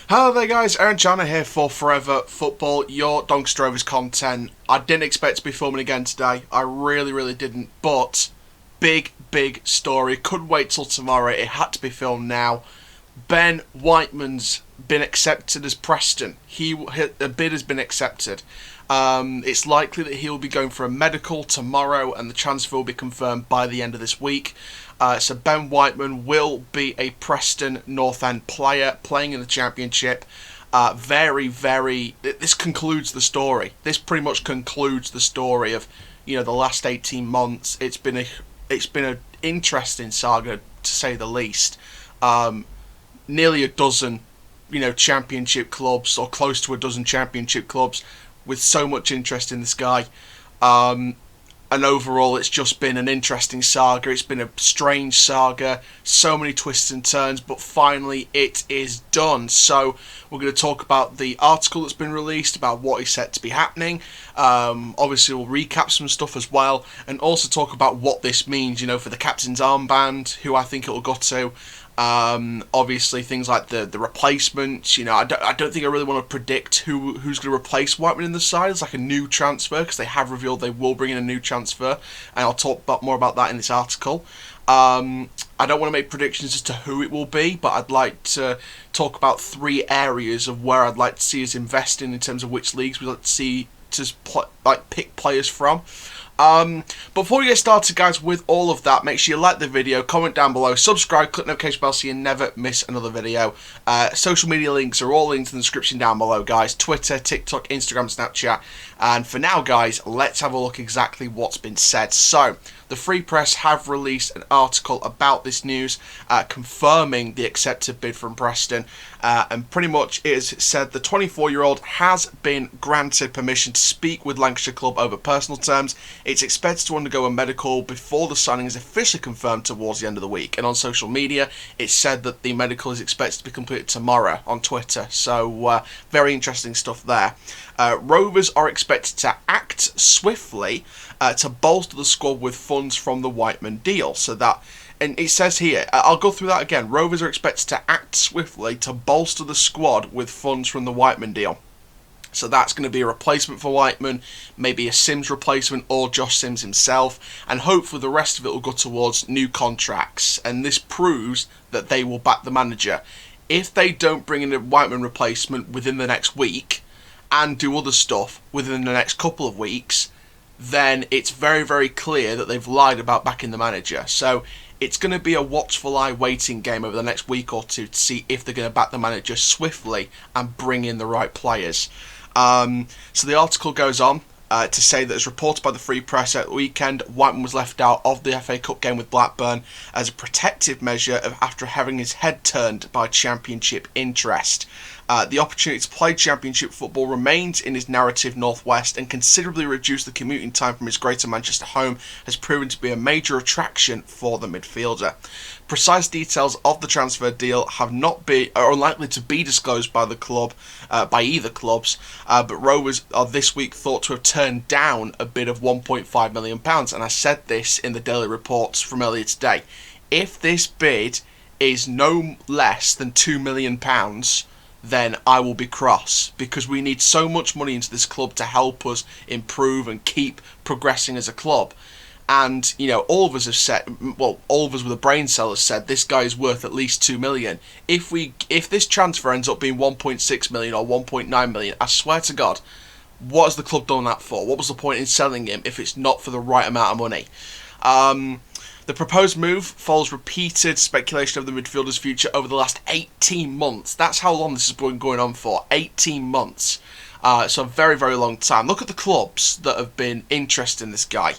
Hello there guys, Aaron Jana here for Forever Football, your Doncaster Rovers content. I didn't expect to be filming again today, I really didn't, but big story, couldn't wait till tomorrow, it had to be filmed now. Ben Whiteman's been accepted as Preston, a bid has been accepted. It's likely that he will be going for a medical tomorrow and the transfer will be confirmed by the end of this week. So Ben Whiteman will be a Preston North End player playing in the Championship. This concludes the story. This pretty much concludes the story of the last 18 months. It's been an interesting saga to say the least. Nearly a dozen Championship clubs, or close to a dozen Championship clubs, with so much interest in this guy. And overall, it's just been an interesting saga. It's been a strange saga. So many twists and turns, but finally it is done. So we're going to talk about the article that's been released, about what is set to be happening. Obviously, we'll recap some stuff as well, and also talk about what this means, for the captain's armband, who I think it will go to. Obviously, things like the replacements. I don't think I really want to predict who's going to replace Whiteman in the side. It's like a new transfer, because they have revealed they will bring in a new transfer, and I'll talk more about that in this article. I don't want to make predictions as to who it will be, but I'd like to talk about 3 areas of where I'd like to see us investing in terms of which leagues we'd like to see pick players from. Before we get started, guys, with all of that, make sure you like the video, comment down below, subscribe, click the notification bell so you never miss another video. Social media links are all linked in the description down below, guys. Twitter, TikTok, Instagram, Snapchat. And for now, guys, let's have a look exactly what's been said. So, the Free Press have released an article about this news, confirming the accepted bid from Preston, and pretty much it is said the 24-year-old has been granted permission to speak with Lancashire club over personal terms. It's expected to undergo a medical before the signing is officially confirmed towards the end of the week. And on social media, it's said that the medical is expected to be completed tomorrow on Twitter. So, very interesting stuff there. Rovers are expected to act swiftly to bolster the squad with funds from the Whiteman deal. And it says here, I'll go through that again. Rovers are expected to act swiftly to bolster the squad with funds from the Whiteman deal. So that's going to be a replacement for Whiteman, maybe a Sims replacement or Josh Sims himself, and hopefully the rest of it will go towards new contracts. And this proves that they will back the manager. If they don't bring in a Whiteman replacement within the next week, and do other stuff within the next couple of weeks, then it's very clear that they've lied about backing the manager. So it's going to be a watchful eye waiting game over the next week or two to see if they're going to back the manager swiftly and bring in the right players. So the article goes on to say that, as reported by the Free Press at the weekend, Whiteman was left out of the FA Cup game with Blackburn as a protective measure after having his head turned by Championship interest. The opportunity to play Championship football remains in his narrative northwest, and considerably reduced the commuting time from his Greater Manchester home has proven to be a major attraction for the midfielder. Precise details of the transfer deal are unlikely to be disclosed by the club, by either clubs, but Rovers are this week thought to have turned down a bid of £1.5 million, and I said this in the Daily Reports from earlier today. If this bid is no less than £2 million, then I will be cross, because we need so much money into this club to help us improve and keep progressing as a club. And all of us have said, all of us with a brain cell has said this guy is worth at least 2 million. If this transfer ends up being 1.6 million or 1.9 million, I swear to God, what has the club done that for? What was the point in selling him if it's not for the right amount of money? The proposed move follows repeated speculation of the midfielder's future over the last 18 months. That's how long this has been going on for. 18 months. So a very long time. Look at the clubs that have been interested in this guy.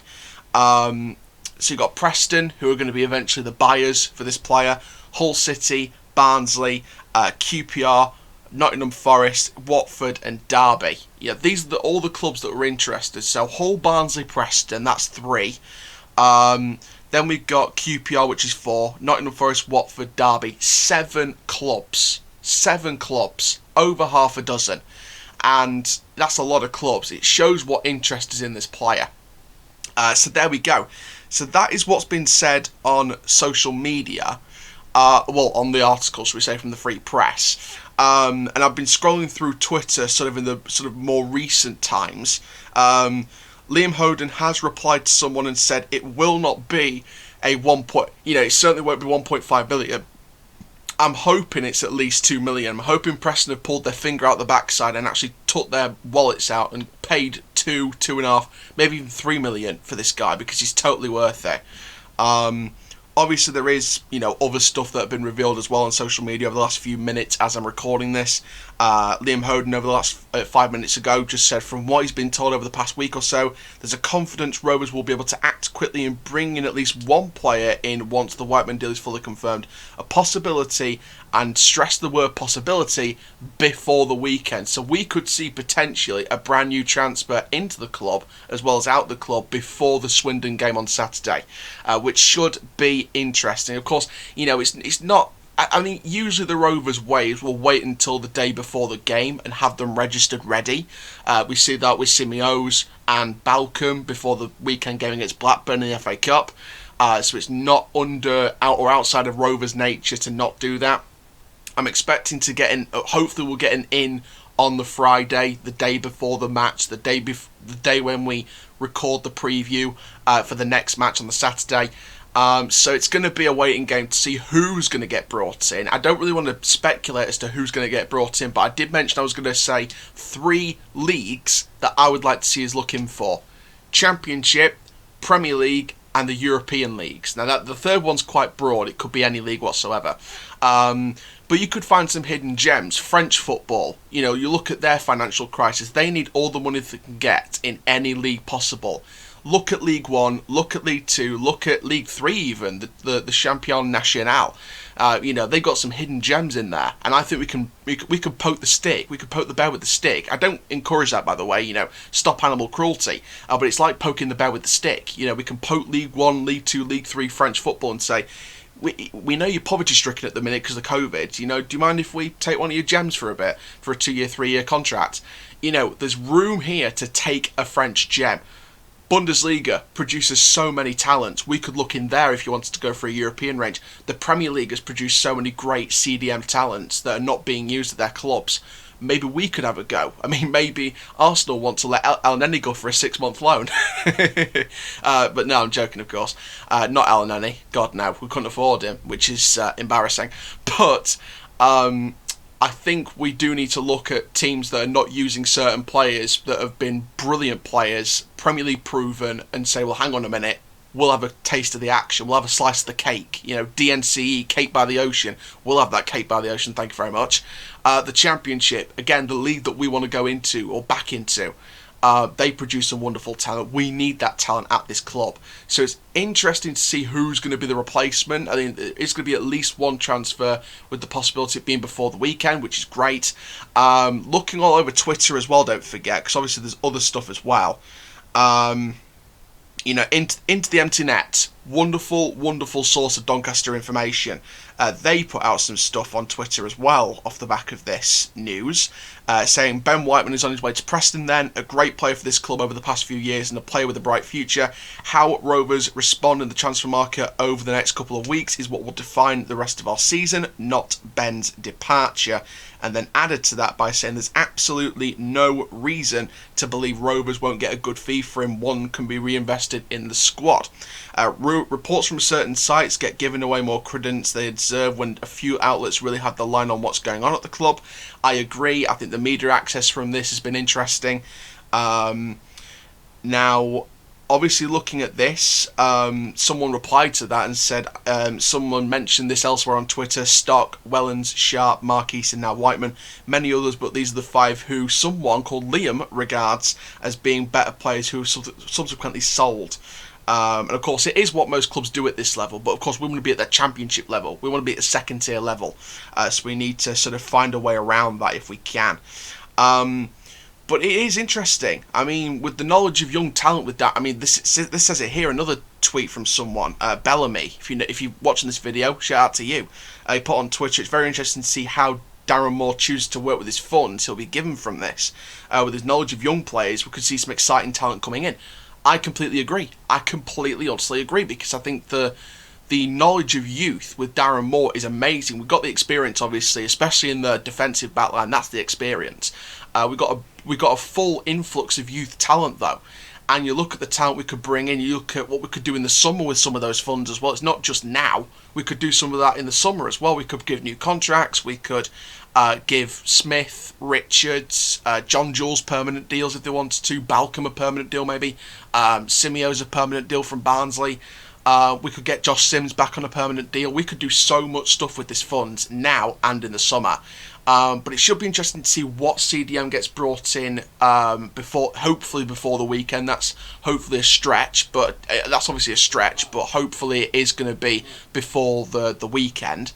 So you've got Preston, who are going to be eventually the buyers for this player. Hull City, Barnsley, QPR, Nottingham Forest, Watford and Derby. Yeah, these are all the clubs that were interested. So Hull, Barnsley, Preston, that's 3. Then we've got QPR, which is 4. Nottingham Forest, Watford, Derby. 7 clubs. 7 clubs. Over half a dozen. And that's a lot of clubs. It shows what interest is in this player. So there we go. So that is what's been said on social media. On the article, should we say, from the Free Press. and I've been scrolling through Twitter sort of in the sort of more recent times. Liam Hoden has replied to someone and said it will not be a it certainly won't be 1.5 million. I'm hoping it's at least 2 million. I'm hoping Preston have pulled their finger out the backside and actually took their wallets out and paid 2.5, maybe even 3 million for this guy, because he's totally worth it. Obviously, there is, other stuff that have been revealed as well on social media over the last few minutes as I'm recording this. Liam Hoden, over the last 5 minutes ago, just said from what he's been told over the past week or so, there's a confidence Rovers will be able to act quickly and bring in at least one player in once the Whiteman deal is fully confirmed. A possibility, and stress the word possibility, before the weekend. So we could see potentially a brand new transfer into the club as well as out the club before the Swindon game on Saturday, which should be interesting. Of course, it's not. I mean, usually the Rovers waves will wait until the day before the game and have them registered ready. We see that with Simeos and Balcom before the weekend game against Blackburn in the FA Cup. So it's not outside of Rovers' nature to not do that. I'm expecting to get in. Hopefully, we'll get an in on the Friday, the day before the match, the day when we record the preview for the next match on the Saturday. So it's going to be a waiting game to see who's going to get brought in. I don't really want to speculate as to who's going to get brought in, but I did mention I was going to say 3 leagues that I would like to see us looking for: Championship, Premier League, and the European leagues. Now, the third one's quite broad. It could be any league whatsoever. But you could find some hidden gems. French football, you look at their financial crisis. They need all the money they can get in any league possible. Look at League 1, look at League 2, look at League 3 even, the Champion National. They've got some hidden gems in there, and I think we could poke the stick. We could poke the bear with the stick. I don't encourage that, by the way, stop animal cruelty. But it's like poking the bear with the stick. We can poke League 1, League 2, League 3 French football and say, we know you're poverty-stricken at the minute because of COVID. Do you mind if we take one of your gems for a bit, for a 2-year, 3-year contract? There's room here to take a French gem. Bundesliga produces so many talents. We could look in there if you wanted to go for a European range. The Premier League has produced so many great CDM talents that are not being used at their clubs. Maybe we could have a go. I mean, maybe Arsenal want to let El-Neni go for a 6-month loan. But no, I'm joking, of course. Not El-Neni. God, no. We couldn't afford him, which is embarrassing. But I think we do need to look at teams that are not using certain players that have been brilliant players, Premier League proven, and say, well, hang on a minute, we'll have a taste of the action, we'll have a slice of the cake. DNCE, cake by the ocean, we'll have that cake by the ocean, thank you very much. The Championship, again, the league that we want to go into or back into. They produce some wonderful talent. We need that talent at this club. So it's interesting to see who's going to be the replacement. I think it's going to be at least one transfer with the possibility of being before the weekend, which is great. Looking all over Twitter as well, don't forget, because obviously there's other stuff as well. Into the empty net. Wonderful, wonderful source of Doncaster information. They put out some stuff on Twitter as well off the back of this news, saying Ben Whiteman is on his way to Preston then, a great player for this club over the past few years and a player with a bright future. How Rovers respond in the transfer market over the next couple of weeks is what will define the rest of our season, not Ben's departure. And then added to that by saying there's absolutely no reason to believe Rovers won't get a good fee for him. One can be reinvested in the squad. Reports from certain sites get given away more credence they deserve when a few outlets really have the line on what's going on at the club. I agree. I think the media access from this has been interesting. Now, obviously looking at this, someone replied to that and said, someone mentioned this elsewhere on Twitter: Stock, Wellens, Sharp, Marquise and now Whiteman, many others, but these are the 5 who someone called Liam regards as being better players who subsequently sold. And of course it is what most clubs do at this level, but of course we want to be at that Championship level, we want to be at the second tier level, so we need to sort of find a way around that if we can. But it is interesting. I mean, with the knowledge of young talent with that, I mean, this says it here, another tweet from someone, Bellamy, if you're watching this video, shout out to you. He put on Twitter, it's very interesting to see how Darren Moore chooses to work with his funds he'll be given from this. With his knowledge of young players, we could see some exciting talent coming in. I completely agree. I completely, honestly agree, because I think the the knowledge of youth with Darren Moore is amazing. We've got the experience, obviously, especially in the defensive backline. That's the experience. We've got a full influx of youth talent, though. And you look at the talent we could bring in, you look at what we could do in the summer with some of those funds as well. It's not just now. We could do some of that in the summer as well. We could give new contracts. We could give Smith, Richards, John Jules permanent deals if they wanted to. Balcom a permanent deal maybe. Simio's a permanent deal from Barnsley. We could get Josh Sims back on a permanent deal. We could do so much stuff with this fund now and in the summer. But it should be interesting to see what CDM gets brought in hopefully before the weekend. That's hopefully a stretch, but that's obviously a stretch. But hopefully it is going to be before the weekend.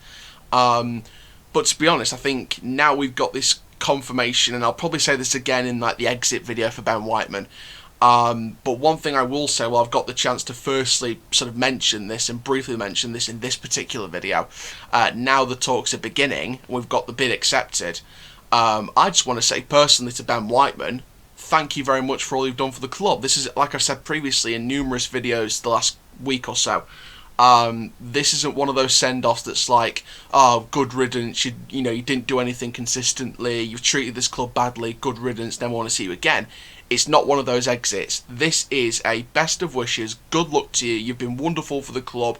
But to be honest, I think now we've got this confirmation, and I'll probably say this again in like the exit video for Ben Whiteman. But one thing I will say, well, I've got the chance to firstly sort of mention this and briefly mention this in this particular video. Now the talks are beginning, we've got the bid accepted. I just want to say personally to Ben Whiteman, thank you very much for all you've done for the club. This is, like I've said previously in numerous videos the last week or so, this isn't one of those send-offs that's like, oh, good riddance, you didn't do anything consistently, you've treated this club badly, good riddance, never want to see you again. It's not one of those exits. This is a best of wishes, good luck to you, you've been wonderful for the club,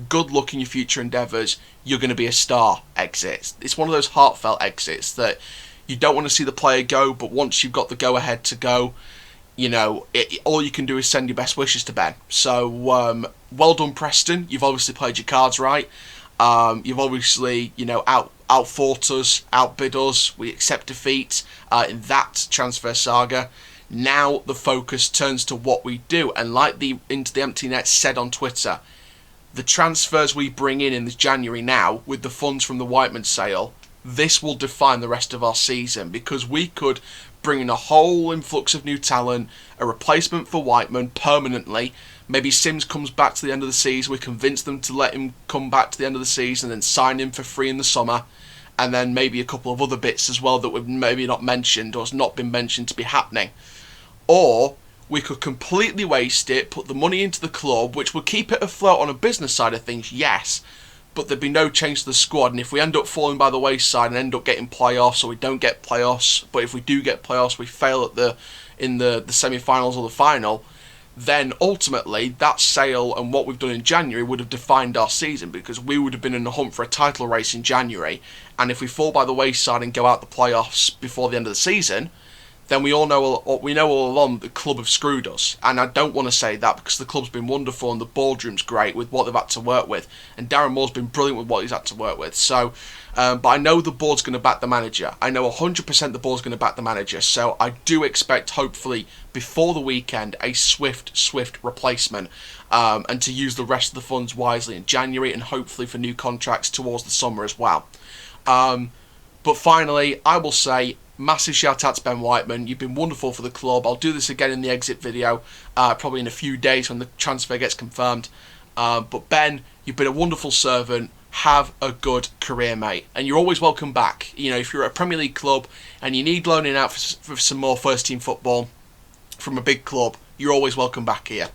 good luck in your future endeavours, you're going to be a star exit. It's one of those heartfelt exits that you don't want to see the player go, but once you've got the go-ahead to go, all you can do is send your best wishes to Ben. So, well done, Preston. You've obviously played your cards right. You've obviously, outfought us, outbid us. We accept defeat in that transfer saga. Now the focus turns to what we do. And like the Into the Empty Net said on Twitter, the transfers we bring in this January now, with the funds from the Whiteman sale, this will define the rest of our season, because we could bring in a whole influx of new talent, a replacement for Whiteman permanently. Maybe Sims comes back to the end of the season, we convince them to let him come back to the end of the season and sign him for free in the summer, and then maybe a couple of other bits as well that we've maybe not mentioned or has not been mentioned to be happening. Or we could completely waste it, put the money into the club, which would keep it afloat on a business side of things, yes, but there'd be no change to the squad. And if we end up falling by the wayside and end up getting playoffs, or we don't get playoffs, but if we do get playoffs, we fail in the semi-finals or the final, then ultimately that sale and what we've done in January would have defined our season, because we would have been in the hunt for a title race in January. And if we fall by the wayside and go out the playoffs before the end of the season, then we know all along the club have screwed us. And I don't want to say that, because the club's been wonderful and the boardroom's great with what they've had to work with. And Darren Moore's been brilliant with what he's had to work with. So, but I know the board's going to back the manager. I know 100% the board's going to back the manager. So I do expect, hopefully, before the weekend, a swift replacement. And to use the rest of the funds wisely in January, and hopefully for new contracts towards the summer as well. But finally, I will say, massive shout out to Ben Whiteman. You've been wonderful for the club. I'll do this again in the exit video, probably in a few days when the transfer gets confirmed. But Ben, you've been a wonderful servant. Have a good career, mate. And you're always welcome back. If you're at a Premier League club and you need loaning out for some more first team football from a big club, you're always welcome back here.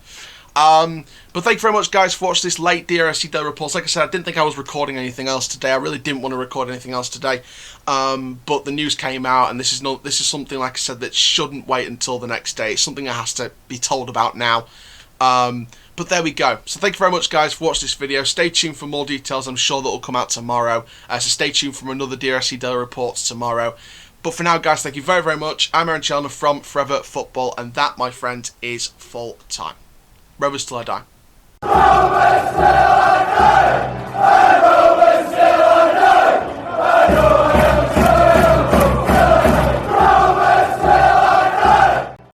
But thank you very much, guys, for watching this late DRFC Daily Reports. Like I said, I didn't think I was recording anything else today. I really didn't want to record anything else today. But the news came out, and this is something, like I said, that shouldn't wait until the next day. It's something that has to be told about now. But there we go. So thank you very much, guys, for watching this video. Stay tuned for more details. I'm sure that will come out tomorrow. So stay tuned for another DRFC Daily Reports tomorrow. But for now, guys, thank you very, very much. I'm Aaron Chalmers from Forever Football, and that, my friend, is full time. Rovers till I die.